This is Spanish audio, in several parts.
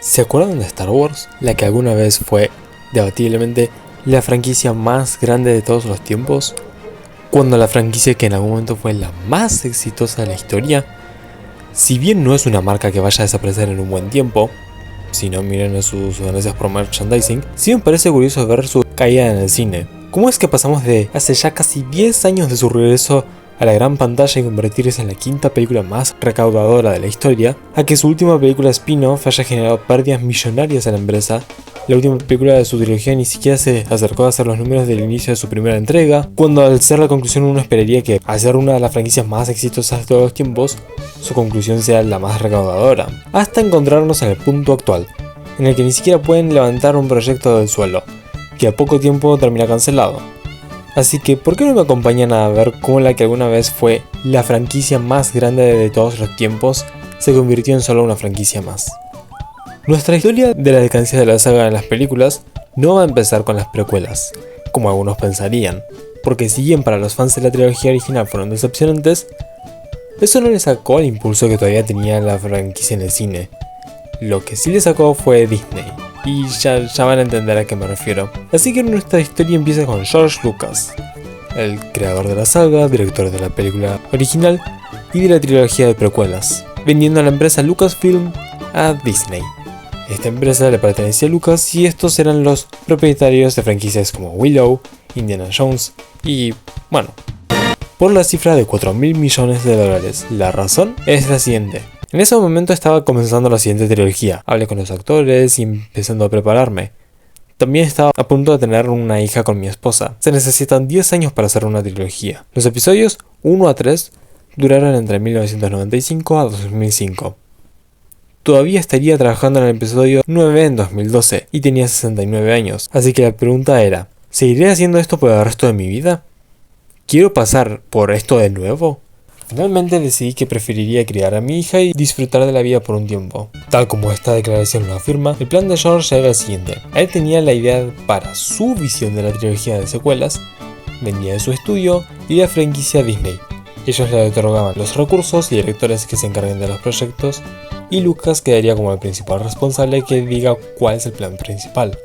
¿Se acuerdan de Star Wars? La que alguna vez fue, debatiblemente, la franquicia más grande de todos los tiempos. Cuando la franquicia que en algún momento fue la más exitosa de la historia, si bien no es una marca que vaya a desaparecer en un buen tiempo, si no miren a sus ganancias por merchandising, sí me parece curioso ver su caída en el cine. ¿Cómo es que pasamos de hace ya casi 10 años de su regreso a la gran pantalla y convertirse en la quinta película más recaudadora de la historia, a que su última película spin-off haya generado pérdidas millonarias a la empresa? La última película de su trilogía ni siquiera se acercó a hacer los números del inicio de su primera entrega, cuando al ser la conclusión uno esperaría que, al ser una de las franquicias más exitosas de todos los tiempos, su conclusión sea la más recaudadora, hasta encontrarnos en el punto actual, en el que ni siquiera pueden levantar un proyecto del suelo, que a poco tiempo termina cancelado. Así que, ¿por qué no me acompañan a ver cómo la que alguna vez fue la franquicia más grande de todos los tiempos se convirtió en solo una franquicia más? Nuestra historia de la decadencia de la saga en las películas no va a empezar con las precuelas, como algunos pensarían, porque si bien para los fans de la trilogía original fueron decepcionantes, eso no le sacó el impulso que todavía tenía la franquicia en el cine. Lo que sí le sacó fue Disney. Y ya van a entender a qué me refiero. Así que nuestra historia empieza con George Lucas, el creador de la saga, director de la película original y de la trilogía de precuelas, vendiendo a la empresa Lucasfilm a Disney. Esta empresa le pertenecía a Lucas y estos eran los propietarios de franquicias como Willow, Indiana Jones y, bueno, por la cifra de $4.000 millones. La razón es la siguiente. En ese momento estaba comenzando la siguiente trilogía, hablé con los actores y empezando a prepararme. También estaba a punto de tener una hija con mi esposa. Se necesitan 10 años para hacer una trilogía. Los episodios 1 a 3 duraron entre 1995 a 2005. Todavía estaría trabajando en el episodio 9 en 2012 y tenía 69 años, así que la pregunta era, ¿seguiré haciendo esto por el resto de mi vida? ¿Quiero pasar por esto de nuevo? Finalmente decidí que preferiría criar a mi hija y disfrutar de la vida por un tiempo. Tal como esta declaración lo afirma, el plan de George era el siguiente. Él tenía la idea para su visión de la trilogía de secuelas, vendía de su estudio y la franquicia Disney. Ellos le otorgaban los recursos y directores que se encarguen de los proyectos, y Lucas quedaría como el principal responsable que diga cuál es el plan principal.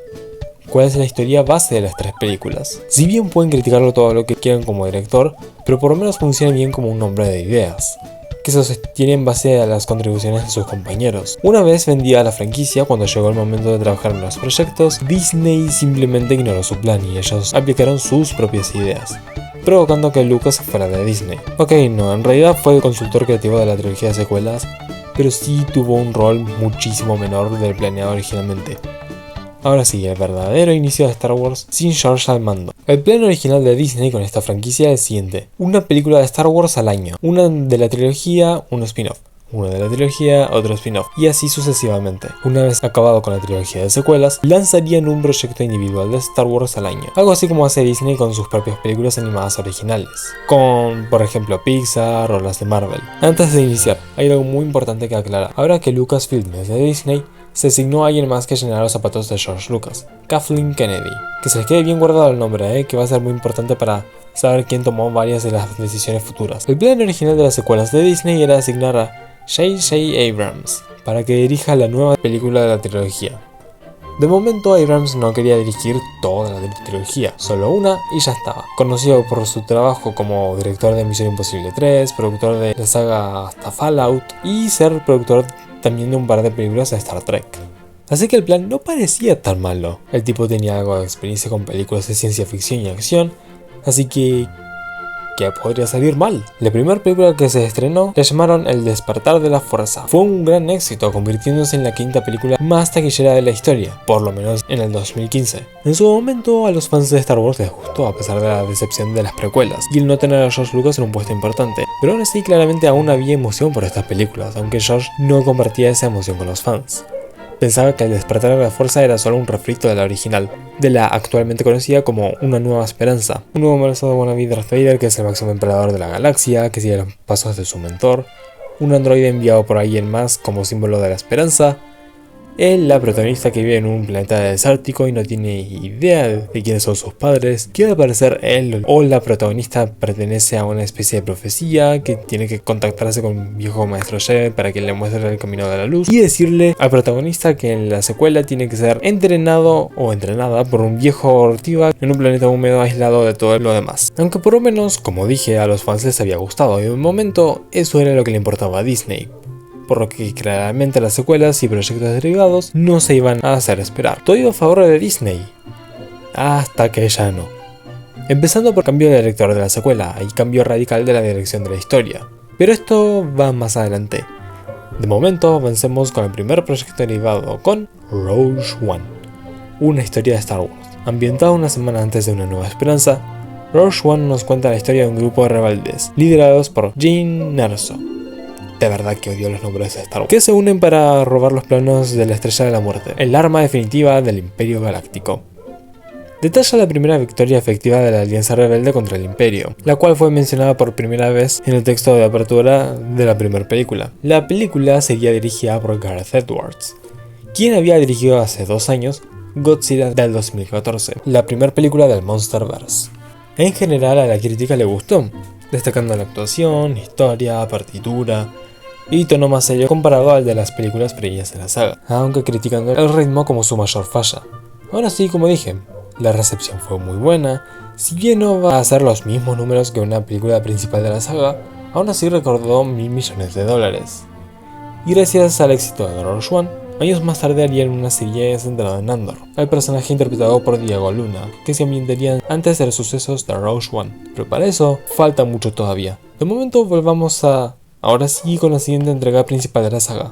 ¿Cuál es la historia base de las 3 películas? Si bien pueden criticarlo todo lo que quieran como director, pero por lo menos funciona bien como un hombre de ideas, que se sostiene en base a las contribuciones de sus compañeros. Una vez vendida la franquicia, cuando llegó el momento de trabajar en los proyectos, Disney simplemente ignoró su plan y ellos aplicaron sus propias ideas, provocando que Lucas fuera de Disney. Ok, no, en realidad fue el consultor creativo de la trilogía de secuelas, pero sí tuvo un rol muchísimo menor del planeado originalmente. Ahora sí, el verdadero inicio de Star Wars sin George al mando. El plan original de Disney con esta franquicia es el siguiente: una película de Star Wars al año, una de la trilogía, un spin-off, una de la trilogía, otro spin-off, y así sucesivamente. Una vez acabado con la trilogía de secuelas, lanzarían un proyecto individual de Star Wars al año, algo así como hace Disney con sus propias películas animadas originales, con, por ejemplo, Pixar o las de Marvel. Antes de iniciar, hay algo muy importante que aclarar. Ahora que Lucasfilm es de Disney, se asignó a alguien más que llenará los zapatos de George Lucas, Kathleen Kennedy. Que se les quede bien guardado el nombre, que va a ser muy importante para saber quién tomó varias de las decisiones futuras. El plan original de las secuelas de Disney era asignar a J.J. Abrams para que dirija la nueva película de la trilogía. De momento Abrams no quería dirigir toda la trilogía, solo una y ya estaba. Conocido por su trabajo como director de Misión Imposible 3, productor de la saga hasta Fallout y ser productor también de un par de películas de Star Trek. Así que el plan no parecía tan malo. El tipo tenía algo de experiencia con películas de ciencia ficción y acción, así que ¿qué podría salir mal? La primera película que se estrenó la llamaron El Despertar de la Fuerza. Fue un gran éxito, convirtiéndose en la quinta película más taquillera de la historia, por lo menos en el 2015. En su momento a los fans de Star Wars les gustó, a pesar de la decepción de las precuelas y el no tener a George Lucas en un puesto importante. Pero aún así claramente aún había emoción por estas películas, aunque George no compartía esa emoción con los fans. Pensaba que El Despertar de la Fuerza era solo un refrito de la original, de la actualmente conocida como Una Nueva Esperanza. Un nuevo malvado wannabe Darth Vader que es el máximo emperador de la galaxia, que sigue los pasos de su mentor, un androide enviado por alguien más como símbolo de la esperanza, Es la protagonista que vive en un planeta desértico y no tiene idea de quiénes son sus padres, que al parecer él o la protagonista pertenece a una especie de profecía que tiene que contactarse con un viejo maestro Jedi para que le muestre el camino de la luz y decirle al protagonista que en la secuela tiene que ser entrenado o entrenada por un viejo ortiva en un planeta húmedo aislado de todo lo demás. Aunque por lo menos, como dije, a los fans les había gustado y de un momento eso era lo que le importaba a Disney, por lo que claramente las secuelas y proyectos derivados no se iban a hacer esperar. Todo iba a favor de Disney, hasta que ya no. Empezando por cambio de director de la secuela y cambio radical de la dirección de la historia. Pero esto va más adelante. De momento avancemos con el primer proyecto derivado, con Rogue One, una historia de Star Wars. Ambientada una semana antes de Una Nueva Esperanza, Rogue One nos cuenta la historia de un grupo de rebeldes, liderados por Jyn Erso. De verdad que odio los nombres de Star Wars. Que se unen para robar los planos de la Estrella de la Muerte, el arma definitiva del Imperio Galáctico. Detalla la primera victoria efectiva de la Alianza Rebelde contra el Imperio, la cual fue mencionada por primera vez en el texto de apertura de la primera película. La película sería dirigida por Gareth Edwards, quien había dirigido hace 2 años Godzilla del 2014, la primera película del Monsterverse. En general a la crítica le gustó, destacando la actuación, historia, partitura y tono más serio comparado al de las películas previas de la saga, aunque criticando el ritmo como su mayor falla. Ahora sí, como dije, la recepción fue muy buena, si bien no va a hacer los mismos números que una película principal de la saga, aún así recaudó $1.000 millones. Y gracias al éxito de Rogue One, años más tarde harían una serie centrada en Andor, el personaje interpretado por Diego Luna, que se ambientaría antes de los sucesos de Rogue One, pero para eso falta mucho todavía. De momento volvamos ahora sí con la siguiente entrega principal de la saga,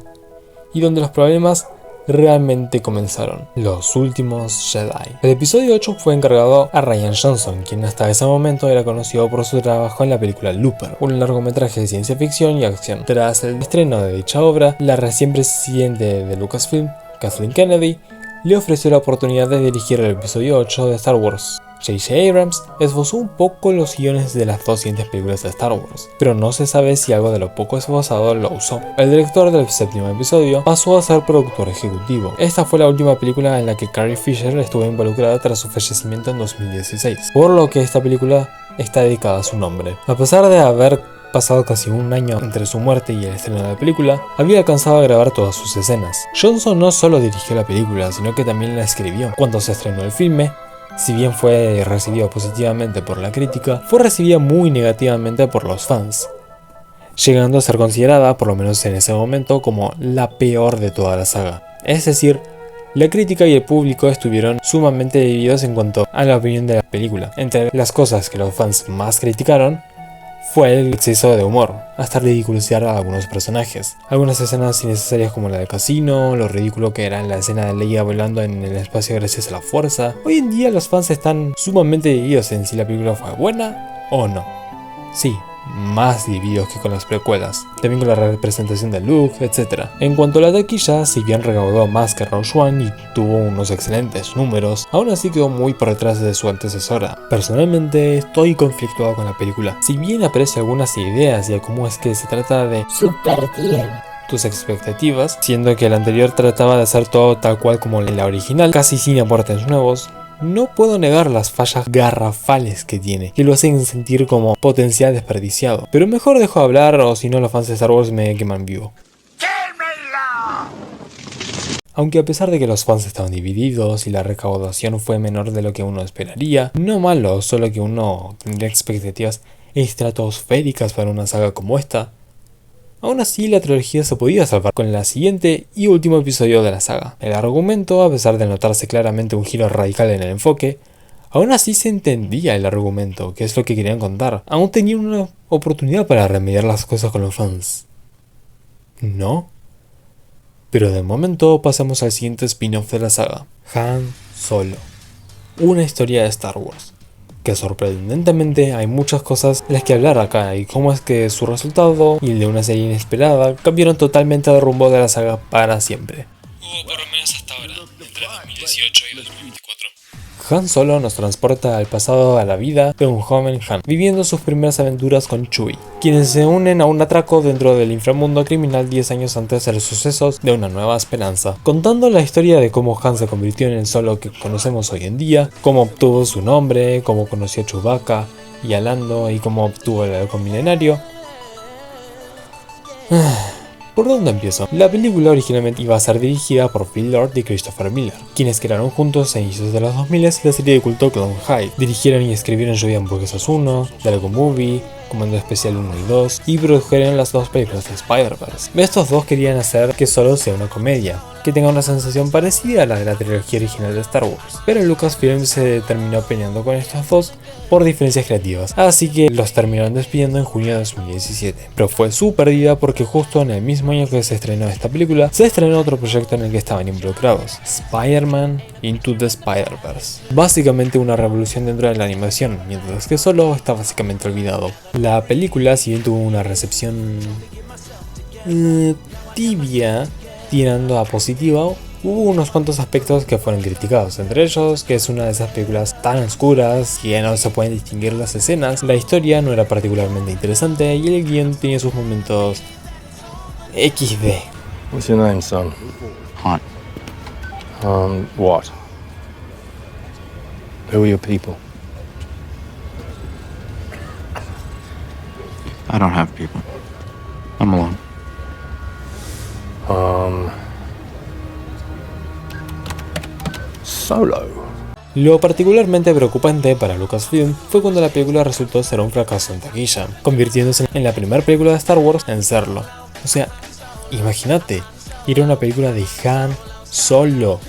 y donde los problemas realmente comenzaron: Los Últimos Jedi. El episodio 8 fue encargado a Rian Johnson, quien hasta ese momento era conocido por su trabajo en la película Looper, un largometraje de ciencia ficción y acción. Tras el estreno de dicha obra, la recién presidente de Lucasfilm, Kathleen Kennedy, le ofreció la oportunidad de dirigir el episodio 8 de Star Wars. J.J. Abrams esbozó un poco los guiones de las 2 siguientes películas de Star Wars, pero no se sabe si algo de lo poco esbozado lo usó. El director del séptimo episodio pasó a ser productor ejecutivo. Esta fue la última película en la que Carrie Fisher estuvo involucrada tras su fallecimiento en 2016, por lo que esta película está dedicada a su nombre. A pesar de haber pasado casi un año entre su muerte y el estreno de la película, había alcanzado a grabar todas sus escenas. Johnson no solo dirigió la película, sino que también la escribió. Cuando se estrenó el filme, si bien fue recibido positivamente por la crítica, fue recibida muy negativamente por los fans, llegando a ser considerada, por lo menos en ese momento, como la peor de toda la saga. Es decir, la crítica y el público estuvieron sumamente divididos en cuanto a la opinión de la película. Entre las cosas que los fans más criticaron fue el exceso de humor, hasta ridiculizar a algunos personajes. Algunas escenas innecesarias como la del casino, lo ridículo que era la escena de Leia volando en el espacio gracias a la fuerza. Hoy en día los fans están sumamente divididos en si la película fue buena o no. Sí, más divididos que con las precuelas, también con la representación de Luke, etc. En cuanto a la taquilla, si bien recaudó más que Rogue One y tuvo unos excelentes números, aún así quedó muy por detrás de su antecesora. Personalmente estoy conflictuado con la película, si bien aprecio algunas ideas y a cómo es que se trata de subvertir tus expectativas, siendo que el anterior trataba de hacer todo tal cual como en la original, casi sin aportes nuevos. No puedo negar las fallas garrafales que tiene, que lo hacen sentir como potencial desperdiciado. Pero mejor dejo de hablar, o si no los fans de Star Wars me queman vivo. Aunque a pesar de que los fans estaban divididos y la recaudación fue menor de lo que uno esperaría, no malo, solo que uno tendría expectativas estratosféricas para una saga como esta. Aún así, la trilogía se podía salvar con el siguiente y último episodio de la saga. El argumento, a pesar de notarse claramente un giro radical en el enfoque, aún así se entendía el argumento, que es lo que querían contar. Aún tenían una oportunidad para remediar las cosas con los fans. ¿No? Pero de momento pasamos al siguiente spin-off de la saga, Han Solo. Una historia de Star Wars, que sorprendentemente hay muchas cosas de las que hablar acá, y cómo es que su resultado y el de una serie inesperada cambiaron totalmente el rumbo de la saga para siempre. O por lo menos hasta ahora, entre 2018 y 2024. Han Solo nos transporta al pasado, a la vida de un joven Han, viviendo sus primeras aventuras con Chewie, quienes se unen a un atraco dentro del inframundo criminal 10 años antes de los sucesos de Una Nueva Esperanza, contando la historia de cómo Han se convirtió en el Solo que conocemos hoy en día, cómo obtuvo su nombre, cómo conoció a Chewbacca y a Lando y cómo obtuvo el halcón milenario. ¿Por dónde empiezo? La película originalmente iba a ser dirigida por Phil Lord y Christopher Miller, quienes crearon juntos a inicios de los 2000 la serie de culto Clone High. Dirigieron y escribieron Lluvia de Hamburguesas 1, The Lego Movie, Comando Especial 1 y 2, y produjeron las dos películas de Spider-Verse. Estos dos querían hacer que solo sea una comedia, que tenga una sensación parecida a la de la trilogía original de Star Wars, pero Lucasfilm se terminó peleando con estos dos por diferencias creativas, así que los terminaron despidiendo en junio de 2017. Pero fue su pérdida porque justo en el mismo año que se estrenó esta película, se estrenó otro proyecto en el que estaban involucrados, Spider-Man Into the Spider-Verse. Básicamente una revolución dentro de la animación, mientras que Solo está básicamente olvidado. La película, si bien tuvo una recepción tibia, tirando a positiva, hubo unos cuantos aspectos que fueron criticados, entre ellos que es una de esas películas tan oscuras que no se pueden distinguir las escenas, la historia no era particularmente interesante y el guión tenía sus momentos XD. What's your name, son? Han. What? Who are your people? I don't have people. I'm alone. Solo. Lo particularmente preocupante para Lucasfilm fue cuando la película resultó ser un fracaso en taquilla, convirtiéndose en la primera película de Star Wars en serlo. O sea, imagínate, ir a una película de Han Solo.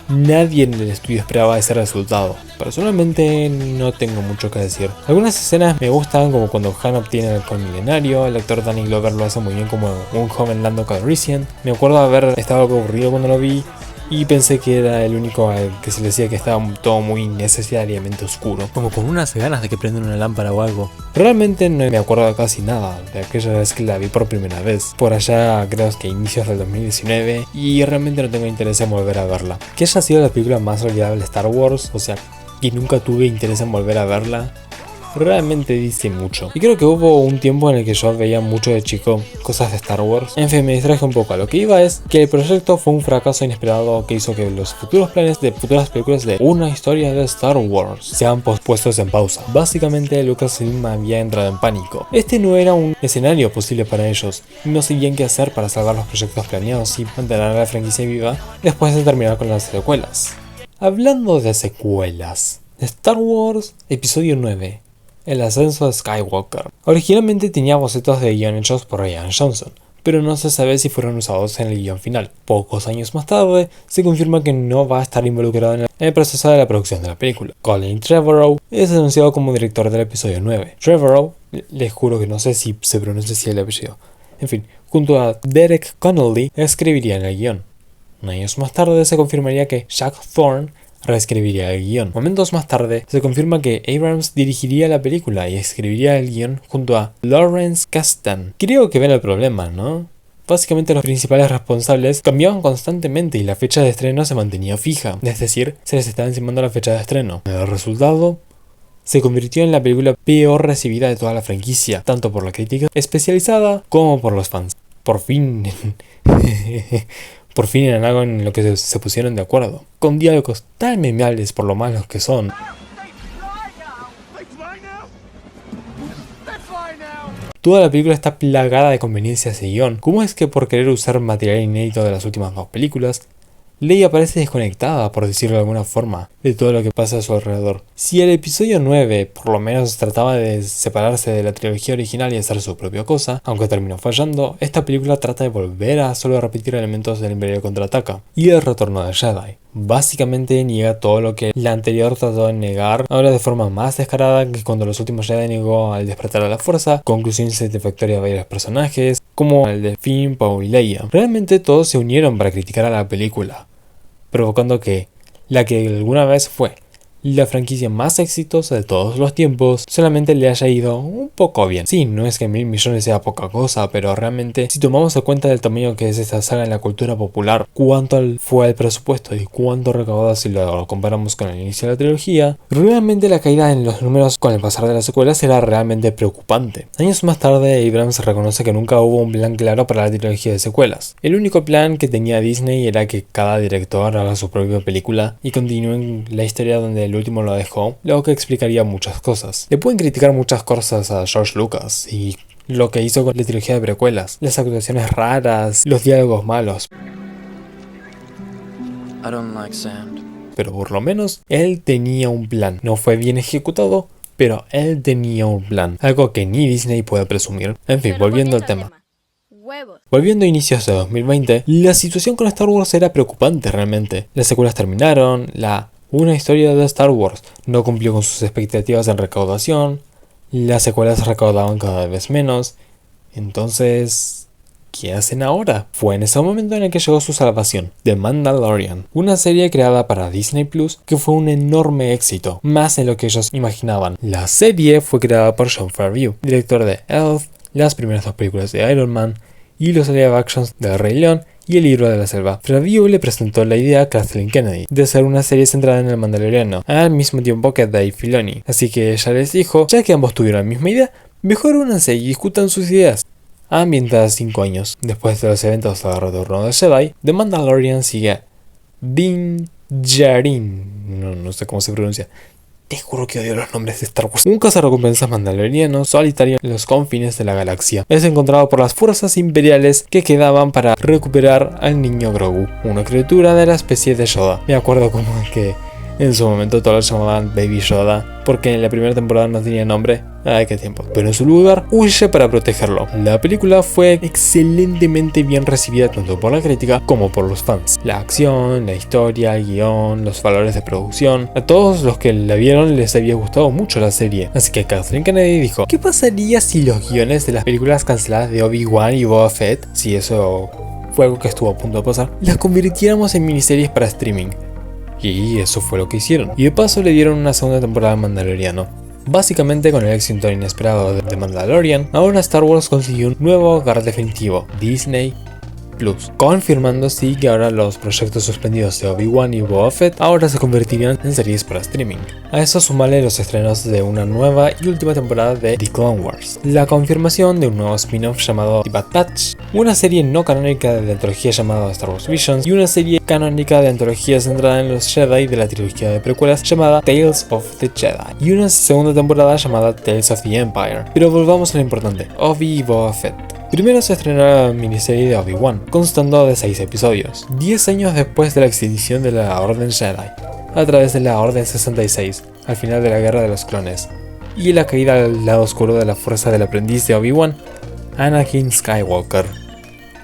Nadie en el estudio esperaba ese resultado. Personalmente no tengo mucho que decir. Algunas escenas me gustan, como cuando Han obtiene el halcón milenario. El actor Danny Glover lo hace muy bien como un joven Lando Calrissian. Me acuerdo de haber estado aburrido cuando lo vi y pensé que era el único al que se le decía que estaba todo muy necesariamente oscuro, como con unas ganas de que prenden una lámpara o algo. Realmente no me acuerdo de casi nada de aquella vez que la vi por primera vez, por allá creo que inicios del 2019, y realmente no tengo interés en volver a verla. Que haya sido la película más olvidable de Star Wars, o sea, que nunca tuve interés en volver a verla, realmente dice mucho. Y creo que hubo un tiempo en el que yo veía mucho de chico cosas de Star Wars. En fin, me distraje un poco. A lo que iba es que el proyecto fue un fracaso inesperado que hizo que los futuros planes de futuras películas de una historia de Star Wars sean pospuestos en pausa. Básicamente Lucasfilm había entrado en pánico. Este no era un escenario posible para ellos, no sabían qué hacer para salvar los proyectos planeados y mantener la franquicia viva después de terminar con las secuelas. Hablando de secuelas, Star Wars Episodio 9, El ascenso de Skywalker. Originalmente tenía bocetos de guion hechos por Rian Johnson, pero no se sabe si fueron usados en el guion final. Pocos años más tarde, se confirma que no va a estar involucrado en el proceso de la producción de la película. Colin Trevorrow es anunciado como director del episodio 9. Trevorrow, les juro que no sé si se pronuncia así el apellido. En fin, junto a Derek Connolly, escribiría en el guion. Años más tarde se confirmaría que Jack Thorne reescribiría el guión. Momentos más tarde se confirma que Abrams dirigiría la película y escribiría el guión junto a Lawrence Kasdan. Creo que ven el problema, ¿no? Básicamente los principales responsables cambiaban constantemente y la fecha de estreno se mantenía fija, es decir, se les estaba encimando la fecha de estreno. El resultado se convirtió en la película peor recibida de toda la franquicia, tanto por la crítica especializada como por los fans. Por fin en algo en lo que se pusieron de acuerdo, con diálogos tan memeables por lo malos que son. Toda la película está plagada de conveniencias de guión. ¿Cómo es que por querer usar material inédito de las últimas dos películas, Leia parece desconectada, por decirlo de alguna forma, de todo lo que pasa a su alrededor? Si el episodio 9 por lo menos trataba de separarse de la trilogía original y hacer su propia cosa, aunque terminó fallando, esta película trata de volver a solo repetir elementos del Imperio Contraataca y el retorno de Jedi. Básicamente niega todo lo que la anterior trató de negar, ahora de forma más descarada que cuando los últimos Jedi negó al despertar de la fuerza, conclusión satisfactoria de varios personajes, como el de Finn, Poe y Leia. Realmente todos se unieron para criticar a la película, provocando que la que alguna vez fue la franquicia más exitosa de todos los tiempos solamente le haya ido un poco bien. Sí, no es que 1000 millones sea poca cosa, pero realmente si tomamos en cuenta del tamaño que es esta saga en la cultura popular, cuánto fue el presupuesto y cuánto recaudó si lo comparamos con el inicio de la trilogía, realmente la caída en los números con el pasar de las secuelas era realmente preocupante. Años más tarde, Abrams reconoce que nunca hubo un plan claro para la trilogía de secuelas. El único plan que tenía Disney era que cada director haga su propia película y continúen la historia donde el último lo dejó, lo que explicaría muchas cosas. Le pueden criticar muchas cosas a George Lucas y lo que hizo con la trilogía de precuelas, las actuaciones raras, los diálogos malos. I don't like sand. Pero por lo menos él tenía un plan. No fue bien ejecutado, pero él tenía un plan, algo que ni Disney puede presumir. En fin, volviendo al tema. Volviendo a inicios de 2020, la situación con Star Wars era preocupante realmente. Las secuelas terminaron, una historia de Star Wars no cumplió con sus expectativas en recaudación, las secuelas recaudaban cada vez menos, entonces, ¿qué hacen ahora? Fue en ese momento en el que llegó su salvación, The Mandalorian, una serie creada para Disney Plus que fue un enorme éxito, más de lo que ellos imaginaban. La serie fue creada por Jon Favreau, director de Elf, las primeras 2 películas de Iron Man y los live actions de Rey León y El Libro de la Selva. Favreau le presentó la idea a Kathleen Kennedy de hacer una serie centrada en el Mandaloriano, al mismo tiempo que Dave Filoni. Así que ella les dijo, ya que ambos tuvieron la misma idea, mejor únanse y discutan sus ideas. Ambientada 5 años después de los eventos del retorno de Jedi, The Mandalorian sigue a Din Djarin, no sé cómo se pronuncia. Te juro que odio los nombres de Star Wars. Un cazarrecompensas mandaloriano solitario en los confines de la galaxia. Es encontrado por las fuerzas imperiales que quedaban para recuperar al niño Grogu, una criatura de la especie de Yoda. Me acuerdo como que en su momento todos lo llamaban Baby Yoda, porque en la primera temporada no tenía nombre. Ay, qué tiempo. Pero en su lugar, huye para protegerlo. La película fue excelentemente bien recibida tanto por la crítica como por los fans. La acción, la historia, el guión, los valores de producción. A todos los que la vieron les había gustado mucho la serie. Así que Kathleen Kennedy dijo, ¿qué pasaría si los guiones de las películas canceladas de Obi-Wan y Boba Fett, si eso fue algo que estuvo a punto de pasar, las convirtiéramos en miniseries para streaming? Y eso fue lo que hicieron. Y de paso le dieron una segunda temporada al Mandaloriano. Básicamente con el éxito inesperado de The Mandalorian, ahora Star Wars consiguió un nuevo hogar definitivo, Disney Plus, confirmando así que ahora los proyectos suspendidos de Obi-Wan y Boba Fett ahora se convertirían en series para streaming. A eso sumarle los estrenos de una nueva y última temporada de The Clone Wars, la confirmación de un nuevo spin-off llamado The Bad Batch, una serie no canónica de antología llamada Star Wars Visions y una serie canónica de antología centrada en los Jedi de la trilogía de precuelas llamada Tales of the Jedi y una segunda temporada llamada Tales of the Empire. Pero volvamos a lo importante, Obi y Boba Fett. Primero se estrenó la miniserie de Obi-Wan, constando de 6 episodios, 10 años después de la extinción de la Orden Jedi, a través de la Orden 66, al final de la Guerra de los Clones, y la caída al lado oscuro de la fuerza del aprendiz de Obi-Wan, Anakin Skywalker,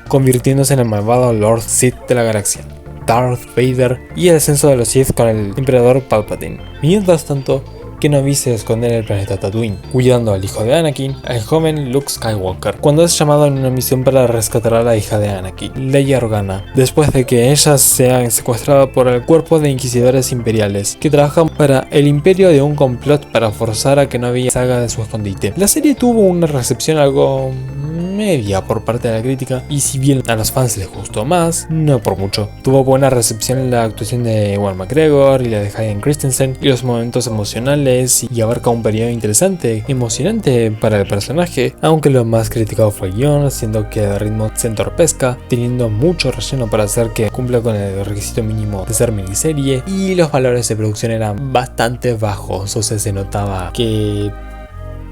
convirtiéndose en el malvado Lord Sith de la galaxia, Darth Vader, y el ascenso de los Sith con el Emperador Palpatine. Mientras tanto, Kenobi se esconde en el planeta Tatooine, cuidando al hijo de Anakin, el joven Luke Skywalker, cuando es llamado en una misión para rescatar a la hija de Anakin, Leia Organa, después de que ella sea secuestrada por el cuerpo de inquisidores imperiales, que trabajan para el imperio de un complot para forzar a Kenobi salga de su escondite. La serie tuvo una recepción algo media por parte de la crítica, y si bien a los fans les gustó más, no por mucho. Tuvo buena recepción en la actuación de Ewan McGregor y la de Hayden Christensen, y los momentos emocionales, y abarca un periodo interesante, emocionante para el personaje, aunque lo más criticado fue el guión, siendo que el ritmo se entorpezca, teniendo mucho relleno para hacer que cumpla con el requisito mínimo de ser miniserie, y los valores de producción eran bastante bajos, o sea, se notaba que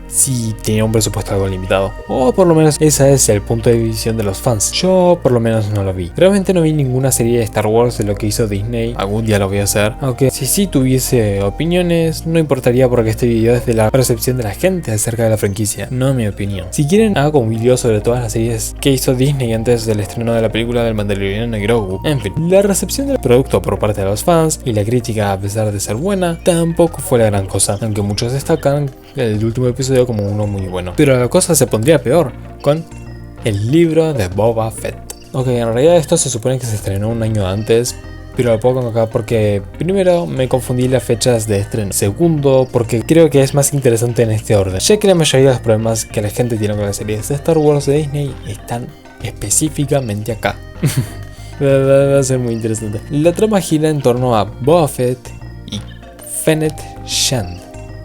sí tenía un presupuesto algo limitado, o por lo menos ese es el punto de visión de los fans. Yo por lo menos no lo vi. Realmente no vi ninguna serie de Star Wars de lo que hizo Disney. Algún día lo voy a hacer, aunque si sí tuviese opiniones no importaría, porque este video es de la percepción de la gente acerca de la franquicia, no mi opinión. Si quieren hago un video sobre todas las series que hizo Disney antes del estreno de la película del Mandaloriano y Grogu. En fin, la recepción del producto por parte de los fans y la crítica, a pesar de ser buena, tampoco fue la gran cosa, aunque muchos destacan el último episodio como uno muy bueno. Pero la cosa se pondría peor con el libro de Boba Fett. Ok, en realidad esto se supone que se estrenó un año antes, pero lo pongo acá porque primero me confundí las fechas de estreno, segundo porque creo que es más interesante en este orden, ya que la mayoría de los problemas que la gente tiene con las series de Star Wars de Disney están específicamente acá. Va a ser muy interesante. La trama gira en torno a Boba Fett y Fennec Shand,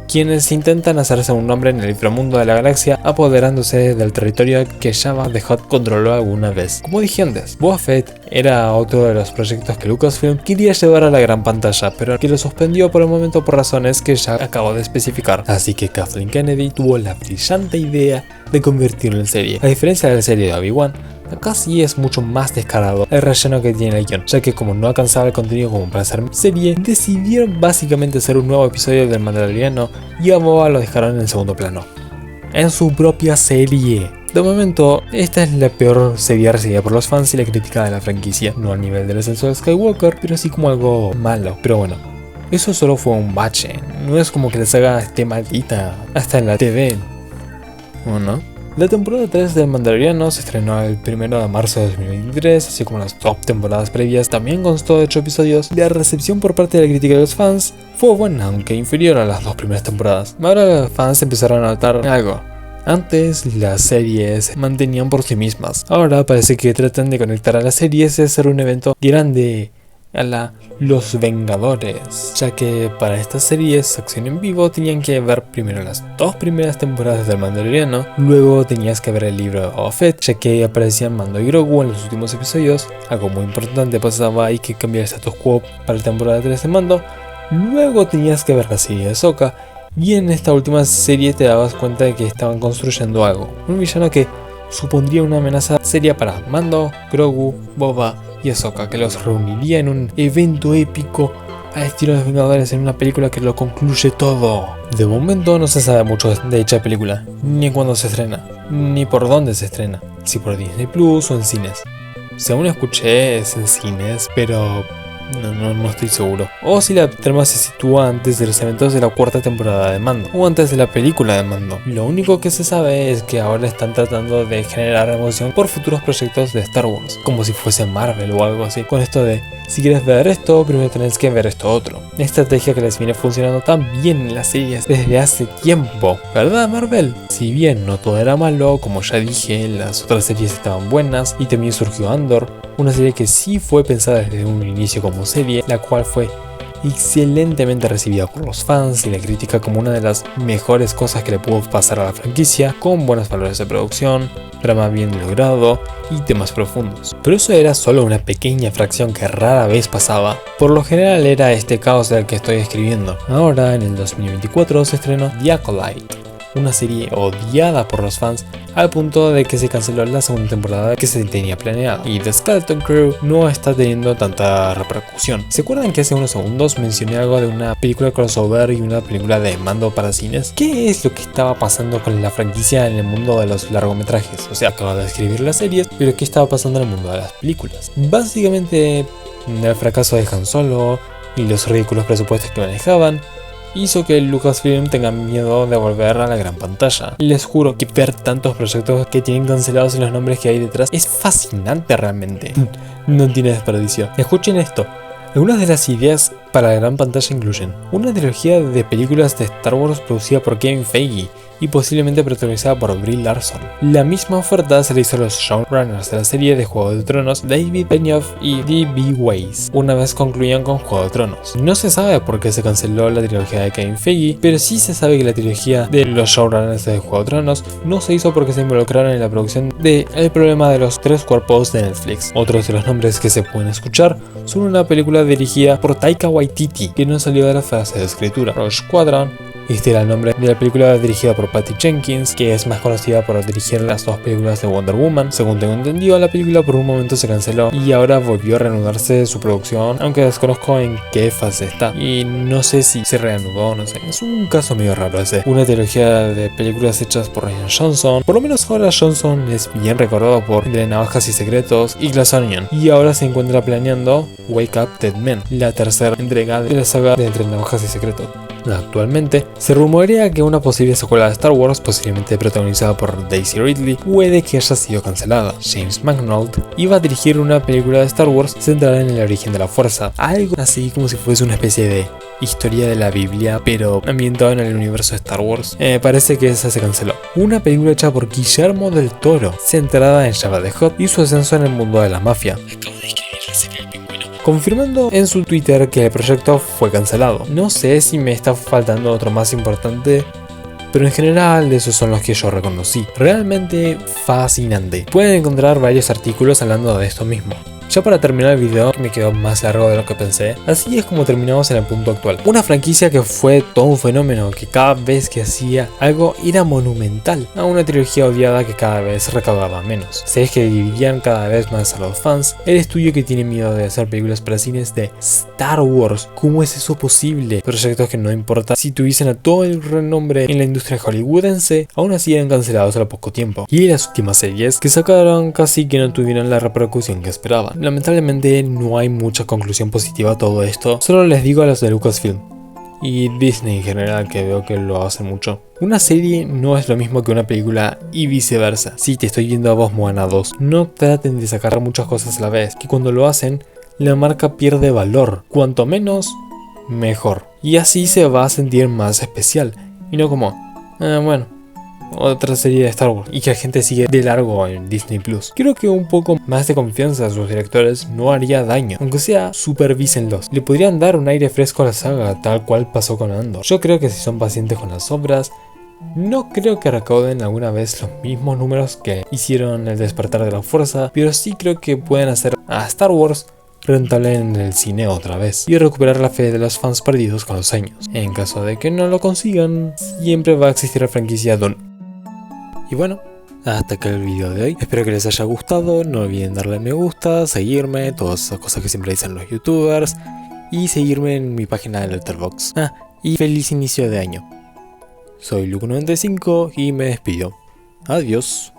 quienes intentan hacerse un nombre en el inframundo de la galaxia, apoderándose del territorio que Jabba the Hutt controló alguna vez. Como dije antes, Boba Fett era otro de los proyectos que Lucasfilm quería llevar a la gran pantalla, pero que lo suspendió por el momento por razones que ya acabo de especificar. Así que Kathleen Kennedy tuvo la brillante idea de convertirlo en serie. A diferencia de la serie de Obi-Wan, acá sí es mucho más descarado el relleno que tiene el guión, ya que como no alcanzaba el contenido como para hacer serie, decidieron básicamente hacer un nuevo episodio del Mandaloriano y a Boba lo dejaron en el segundo plano, en su propia serie. De momento, esta es la peor serie recibida por los fans y la crítica de la franquicia, no al nivel del ascenso de Skywalker, pero sí como algo malo. Pero bueno, eso solo fue un bache, no es como que la saga esté maldita hasta en la TV, ¿o no? La temporada 3 del Mandaloriano se estrenó el 1 de marzo de 2023, así como las dos temporadas previas. También constó de 8 episodios. La recepción por parte de la crítica de los fans fue buena, aunque inferior a las dos primeras temporadas. Ahora los fans empezaron a notar algo. Antes las series se mantenían por sí mismas. Ahora parece que tratan de conectar a las series y hacer un evento grande a la Los Vengadores, ya que para estas series acción en vivo tenían que ver primero las dos primeras temporadas del Mandaloriano, luego tenías que ver el libro de Boba Fett, ya que aparecían Mando y Grogu en los últimos episodios. Algo muy importante pasaba, hay que cambiar el status quo para la temporada 3 de Mando. Luego tenías que ver la serie de Ahsoka, y en esta última serie te dabas cuenta de que estaban construyendo algo, un villano que supondría una amenaza seria para Mando, Grogu, Boba y Ahsoka, que los reuniría en un evento épico al estilo de los Vengadores, en una película que lo concluye todo. De momento no se sabe mucho de dicha película, ni cuándo se estrena, ni por dónde se estrena, si por Disney Plus o en cines. Según escuché es en cines, pero no estoy seguro. O si la trama se sitúa antes de los eventos de la cuarta temporada de Mando, o antes de la película de Mando. Lo único que se sabe es que ahora están tratando de generar emoción por futuros proyectos de Star Wars, como si fuese Marvel o algo así, con esto de si quieres ver esto, primero tenés que ver esto otro. Estrategia que les viene funcionando tan bien en las series desde hace tiempo, ¿verdad, Marvel? Si bien no todo era malo, como ya dije, las otras series estaban buenas y también surgió Andor, una serie que sí fue pensada desde un inicio como serie, la cual fue excelentemente recibida por los fans y la crítica como una de las mejores cosas que le pudo pasar a la franquicia, con buenos valores de producción, drama bien logrado y temas profundos. Pero eso era solo una pequeña fracción que rara vez pasaba. Por lo general era este caos del que estoy escribiendo. Ahora, en el 2024, se estrenó The Acolyte, una serie odiada por los fans al punto de que se canceló la segunda temporada que se tenía planeada, y The Skeleton Crew no está teniendo tanta repercusión. ¿Se acuerdan que hace unos segundos mencioné algo de una película crossover y una película de Mando para cines? ¿Qué es lo que estaba pasando con la franquicia en el mundo de los largometrajes? O sea, acabo de escribir las series, pero ¿qué estaba pasando en el mundo de las películas? Básicamente, el fracaso de Han Solo y los ridículos presupuestos que manejaban hizo que Lucasfilm tenga miedo de volver a la gran pantalla. Les juro que ver tantos proyectos que tienen cancelados y los nombres que hay detrás es fascinante realmente. No tiene desperdicio. Escuchen esto. Algunas de las ideas para la gran pantalla incluyen una trilogía de películas de Star Wars producida por Kevin Feige y posiblemente protagonizada por Brie Larson. La misma oferta se le hizo a los showrunners de la serie de Juego de Tronos, David Benioff y D.B. Weiss, una vez concluían con Juego de Tronos. No se sabe por qué se canceló la trilogía de Kevin Feige, pero sí se sabe que la trilogía de los showrunners de Juego de Tronos no se hizo porque se involucraron en la producción de El problema de los tres cuerpos de Netflix. Otros de los nombres que se pueden escuchar son una película dirigida por Taika Waititi, que no salió de la fase de escritura, Rogue Squadron. Este era el nombre de la película dirigida por Patty Jenkins, que es más conocida por dirigir las dos películas de Wonder Woman. Según tengo entendido, la película por un momento se canceló y ahora volvió a reanudarse su producción, aunque desconozco en qué fase está. Y no sé si se reanudó, no sé. Es un caso medio raro ese. Una trilogía de películas hechas por Rian Johnson. Por lo menos ahora Johnson es bien recordado por Entre Navajas y Secretos y Glass Onion. Y ahora se encuentra planeando Wake Up Dead Men, la tercera entrega de la saga de Entre Navajas y Secretos. Actualmente, se rumorea que una posible secuela de Star Wars, posiblemente protagonizada por Daisy Ridley, puede que haya sido cancelada. James Mangold iba a dirigir una película de Star Wars centrada en el origen de la fuerza, algo así como si fuese una especie de historia de la Biblia, pero ambientada en el universo de Star Wars. Parece que esa se canceló. Una película hecha por Guillermo del Toro, centrada en Jabba the Hutt y su ascenso en el mundo de la mafia. Confirmando en su Twitter que el proyecto fue cancelado. No sé si me está faltando otro más importante, pero en general esos son los que yo reconocí. Realmente fascinante. Pueden encontrar varios artículos hablando de esto mismo. Ya para terminar el video, que me quedó más largo de lo que pensé, así es como terminamos en el punto actual. Una franquicia que fue todo un fenómeno, que cada vez que hacía algo era monumental, a una trilogía odiada que cada vez recaudaba menos. Se es que dividían cada vez más a los fans, el estudio que tiene miedo de hacer películas para cines de Star Wars. ¿Cómo es eso posible? Proyectos que no importa si tuviesen a todo el renombre en la industria hollywoodense, aún así eran cancelados a poco tiempo. Y las últimas series que sacaron casi que no tuvieron la repercusión que esperaban. Lamentablemente no hay mucha conclusión positiva a todo esto, solo les digo a los de Lucasfilm y Disney en general, que veo que lo hacen mucho. Una serie no es lo mismo que una película y viceversa. Si te estoy viendo a vos, Moana 2, no traten de sacar muchas cosas a la vez, que cuando lo hacen la marca pierde valor, cuanto menos mejor, y así se va a sentir más especial y no como bueno, otra serie de Star Wars y que la gente sigue de largo en Disney Plus. Creo que un poco más de confianza a sus directores no haría daño, aunque sea supervísenlos. Le podrían dar un aire fresco a la saga, tal cual pasó con Andor. Yo creo que si son pacientes con las obras, no creo que recauden alguna vez los mismos números que hicieron El Despertar de la Fuerza, pero sí creo que pueden hacer a Star Wars rentable en el cine otra vez y recuperar la fe de los fans perdidos con los años. En caso de que no lo consigan, siempre va a existir la franquicia Dune. Y bueno, hasta acá el video de hoy. Espero que les haya gustado. No olviden darle me gusta, seguirme, todas esas cosas que siempre dicen los youtubers, y seguirme en mi página de Letterboxd. Y feliz inicio de año. Soy Luke95 y me despido. Adiós.